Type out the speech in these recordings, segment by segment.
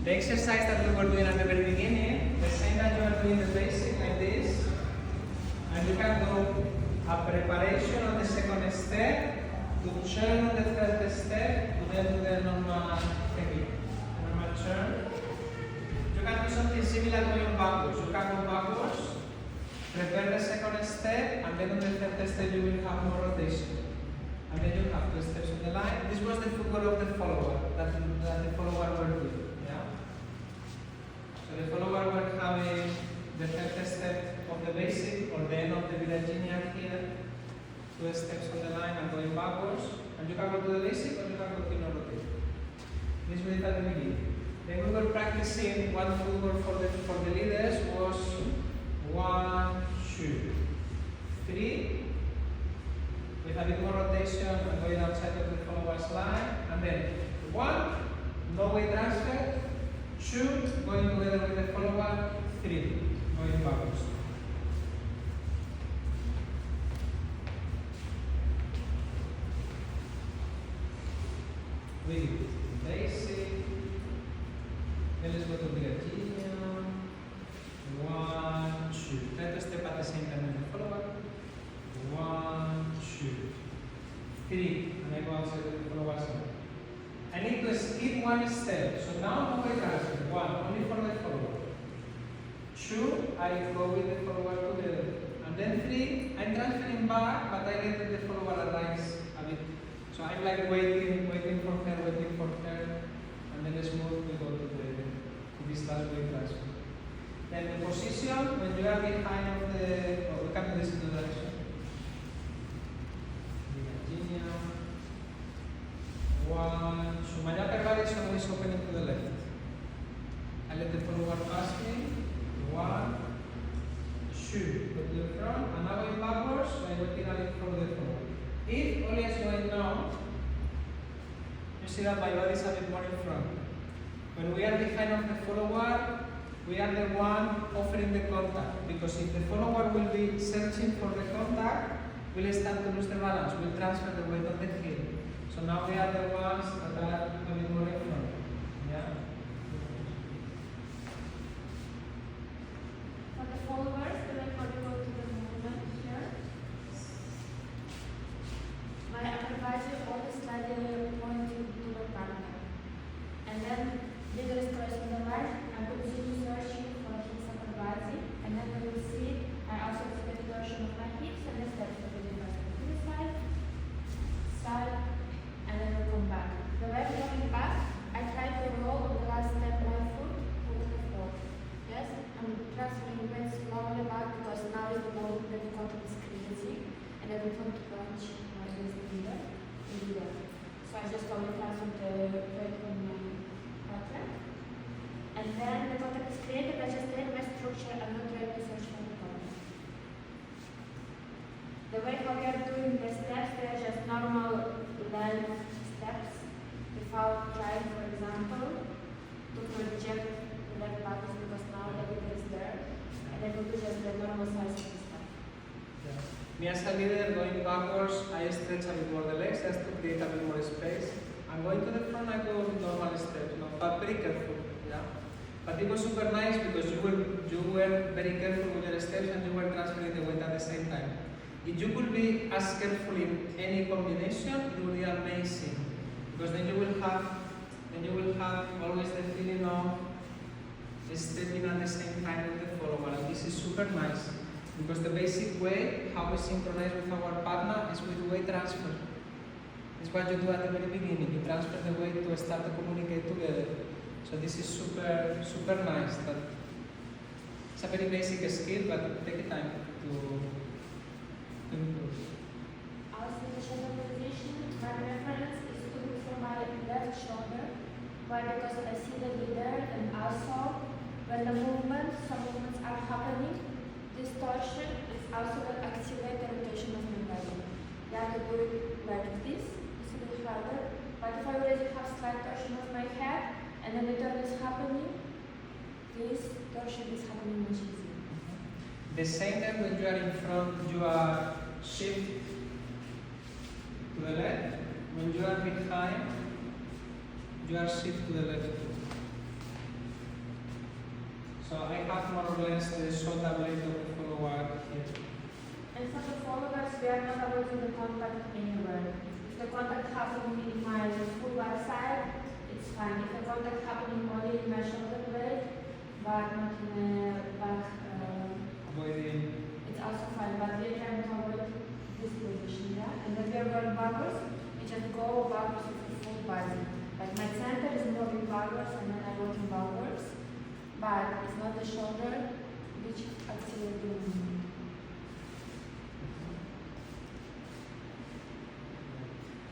The exercise that we were doing at the very beginning, the same that you are doing the basic like this, and you can do a preparation on the second step, to turn on the third step, to then do the normal technique, normal turn. You can do something similar going backwards. You can go backwards, prepare the second step, and then on the third step you will have more rotation. And then you have 2 steps on the line. This was the footwork of the follower that the follower were doing. Yeah? So the follower were having the third step of the basic or the end of the Virginia here, 2 steps on the line and going backwards. And you can go to the basic or you can continue rotating. This we did at the beginning. Then we were practicing one footwork for the leaders was 1, 2, 3. With a bit more rotation and going outside of the follower's line. And then 1, no way transfer. 2, going together with the follower. 3, going backwards. We do basic. Then let's go to Virginia. 1, 2. Try to step at the same time with the follower. 1, 2, 3, and I go outside with the follower. I need to skip 1 step. So now no way transfer. 1, only for the follower. 2, I go with the follower together. And then 3, I'm transferring back, but I let the follower arise a bit. So I'm like waiting for her, and then smooth we go to this last way transfer. Then the position when you are behind of the, we can do this in the direction. Virginia. 1, 2. My upper body is always opening to the left. I let the follower pass me. 1, 2. Go to the front, and now going backwards, so I'm working a bit for the forward. If only is going down, you see that my body is a bit more in front. When we are behind of the follower, we are the one offering the contact. Because if the follower will be searching for the contact, we'll start to lose the balance. We'll transfer the weight on the heel. So now we are the ones that are a bit more in front. Yeah? For the followers, the way how you go to the movement here. My upper body always slightly pointing to the partner. And then leader is crossing the line, I will continue searching for his upper body, and then we will see I also expect the torsion of my hips and the steps of the difference to the side, and then we'll come back. The way I'm coming back, I try to roll on the last step my foot to the floor. Yes? I'm transferring weight slowly back because now is the moment that the contact is creating, and I don't want to punch against the leader. So I just only transfer the weight on my partner. And then the contact is created, I just take my structure and not try to search for the contact. The way how we are doing the steps, they are just normal length steps without trying, for example, to project the left bodies because now everything is there. And then we do just the normal size of the step. Yeah. Me as a leader going backwards, I stretch a bit more the legs just to create a bit more space. And going to the front, I go with normal steps, but very careful. Yeah? But it was super nice because you were very careful with your steps and you were transferring the weight at the same time. If you could be as careful in any combination, it would be amazing. Because then you will have always the feeling of stepping at the same time with the follower. And this is super nice. Because the basic way how we synchronize with our partner is with weight transfer. It's what you do at the very beginning. You transfer the weight to start to communicate together. So this is super nice. That it's a very basic skill, but take time to improve. Also, the shoulder position, my reference is to be for my left shoulder. Why? Because I see the leader, and also when the some movements are happening, this torsion is also the activate the rotation of my body. You have to do it like this, it's a bit harder. But if I already have slight torsion of my head, and then the turn is happening, this torsion is happening much easier. The same time when you are in front, you are shift to the left. When you are behind, you are shift to the left. So I have more or less the shoulder blade of the follower here. And for the followers, we are not avoiding the contact anywhere. If the contact happening in my full back side, it's fine. If the contact happening only in my shoulder blade, but not in the back, Avoiding. it's also fine. But we are trying to avoid this position, yeah? And then we are going backwards, we just go backwards with the full body. Like my center is moving backwards and then I'm working backwards, but it's not the shoulder which actually doing.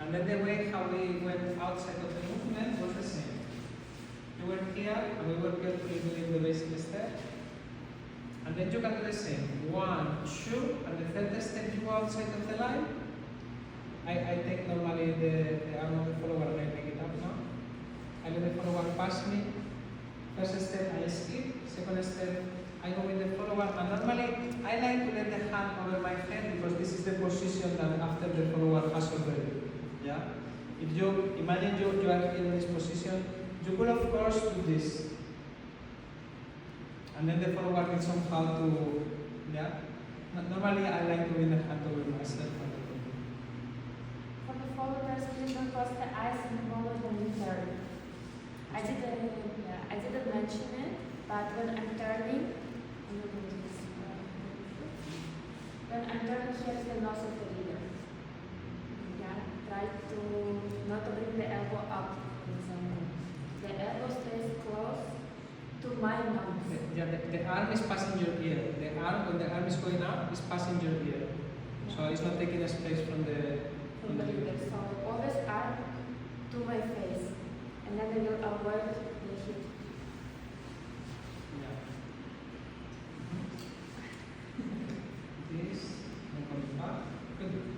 And then the way how we went outside of the movement was the same. You were here and we were carefully doing the basic step. And then you can do the same. 1, 2, and the third step you go outside of the line. I take normally the arm of the follower and I pick it up now. I let the follower pass me. First step I skip, second step I go with the follower, and normally I like to let the hand over my head because this is the position that after the follower has already. Yeah? If you imagine you are here in this position, you could of course do this. And then the follower needs somehow to, yeah? Normally I like to bring the hand over myself. For the followers, please don't close the eyes in the moment when you turn. I didn't mention it, but when I'm turning, here's the nose of the leader. Yeah, try to not to bring the elbow up, for example. The elbow stays close to my nose. Yeah, the arm is passing your ear. The arm, when the arm is going up, is passing your ear. So it's not taking a space from the leader. So always arm to my face, and then I will avoid the hip. Yeah. This, and coming back. Good.